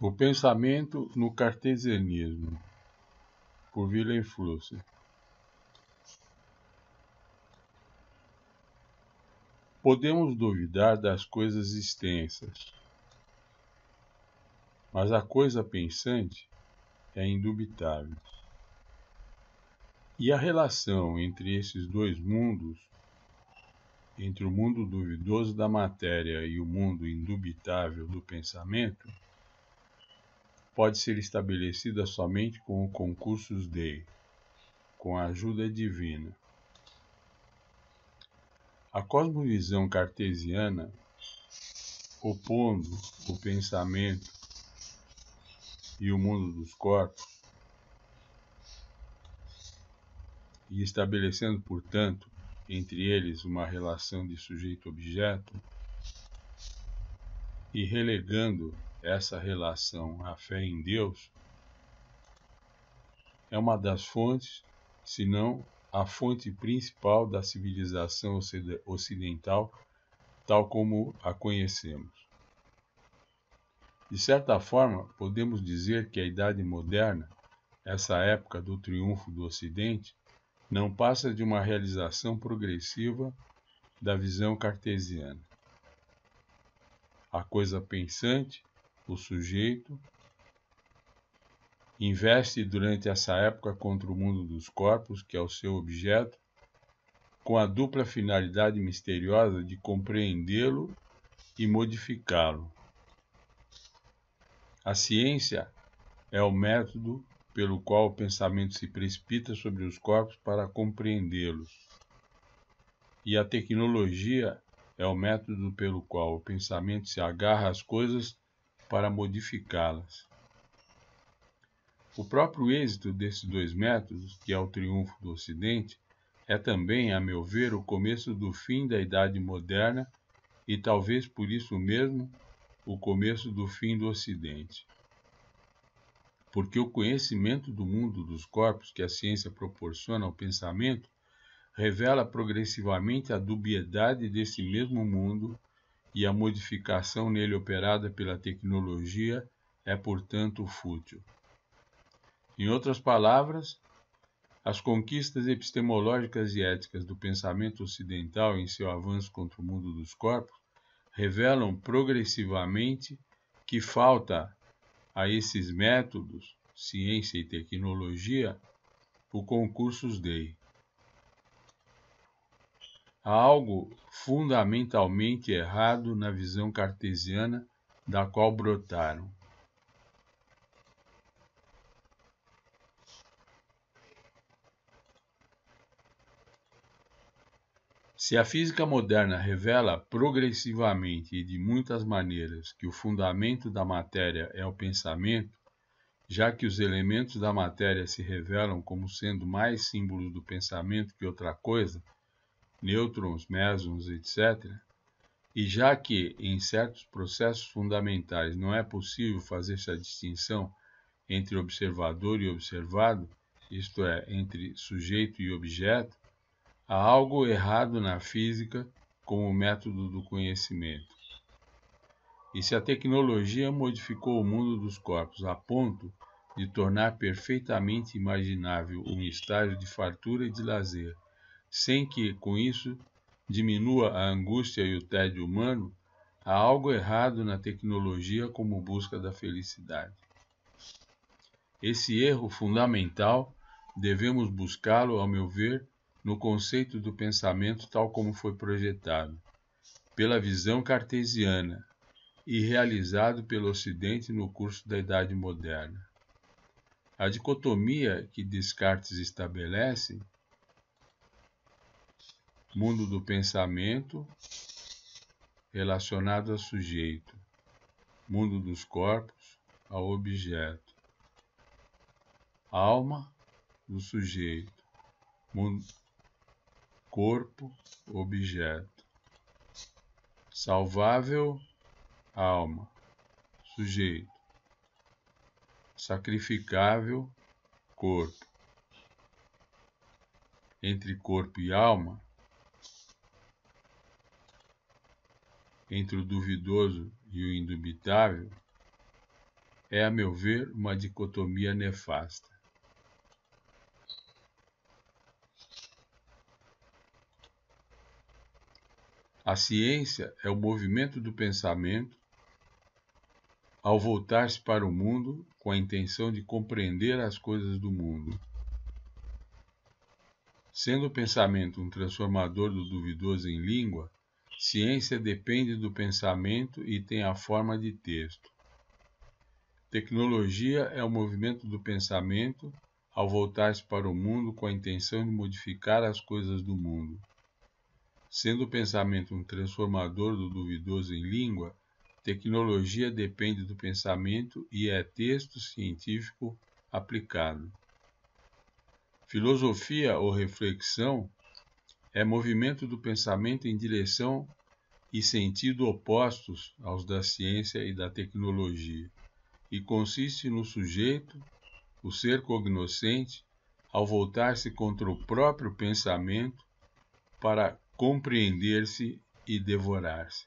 O pensamento no cartesianismo, por Wilhelm Flusser. Podemos duvidar das coisas extensas, mas a coisa pensante é indubitável. E a relação entre esses dois mundos, entre o mundo duvidoso da matéria e o mundo indubitável do pensamento, pode ser estabelecida somente com o concursus Dei, com a ajuda divina. A cosmovisão cartesiana, opondo o pensamento e o mundo dos corpos, e estabelecendo, portanto, entre eles uma relação de sujeito-objeto, e relegando essa relação à fé em Deus, é uma das fontes, se não a fonte principal da civilização ocidental, tal como a conhecemos. De certa forma, podemos dizer que a Idade Moderna, essa época do triunfo do Ocidente, não passa de uma realização progressiva da visão cartesiana. A coisa pensante, o sujeito, investe durante essa época contra o mundo dos corpos, que é o seu objeto, com a dupla finalidade misteriosa de compreendê-lo e modificá-lo. A ciência é o método pelo qual o pensamento se precipita sobre os corpos para compreendê-los. E a tecnologia é o método pelo qual o pensamento se agarra às coisas para modificá-las. O próprio êxito desses dois métodos, que é o triunfo do Ocidente, é também, a meu ver, o começo do fim da Idade Moderna e talvez por isso mesmo o começo do fim do Ocidente. Porque o conhecimento do mundo dos corpos que a ciência proporciona ao pensamento revela progressivamente a dubiedade desse mesmo mundo e a modificação nele operada pela tecnologia é, portanto, fútil. Em outras palavras, as conquistas epistemológicas e éticas do pensamento ocidental em seu avanço contra o mundo dos corpos revelam progressivamente que falta a esses métodos, ciência e tecnologia, o concursus Dei. Há algo fundamentalmente errado na visão cartesiana da qual brotaram. Se a física moderna revela progressivamente e de muitas maneiras que o fundamento da matéria é o pensamento, já que os elementos da matéria se revelam como sendo mais símbolos do pensamento que outra coisa, nêutrons, mesons, etc., e já que em certos processos fundamentais não é possível fazer essa distinção entre observador e observado, isto é, entre sujeito e objeto, há algo errado na física como método do conhecimento. E se a tecnologia modificou o mundo dos corpos a ponto de tornar perfeitamente imaginável um estágio de fartura e de lazer, sem que, com isso, diminua a angústia e o tédio humano, há algo errado na tecnologia como busca da felicidade. Esse erro fundamental devemos buscá-lo, ao meu ver, no conceito do pensamento tal como foi projetado, pela visão cartesiana e realizado pelo Ocidente no curso da Idade Moderna. A dicotomia que Descartes estabelece, mundo do pensamento relacionado a sujeito, mundo dos corpos ao objeto, alma do sujeito, mundo, corpo, objeto, salvável, alma, sujeito, sacrificável, corpo. Entre corpo e alma, entre o duvidoso e o indubitável, é, a meu ver, uma dicotomia nefasta. A ciência é o movimento do pensamento ao voltar-se para o mundo com a intenção de compreender as coisas do mundo. Sendo o pensamento um transformador do duvidoso em língua, ciência depende do pensamento e tem a forma de texto. Tecnologia é o movimento do pensamento ao voltar-se para o mundo com a intenção de modificar as coisas do mundo. Sendo o pensamento um transformador do duvidoso em língua, tecnologia depende do pensamento e é texto científico aplicado. Filosofia ou reflexão é movimento do pensamento em direção e sentido opostos aos da ciência e da tecnologia, e consiste no sujeito, o ser cognoscente, ao voltar-se contra o próprio pensamento para compreender-se e devorar-se.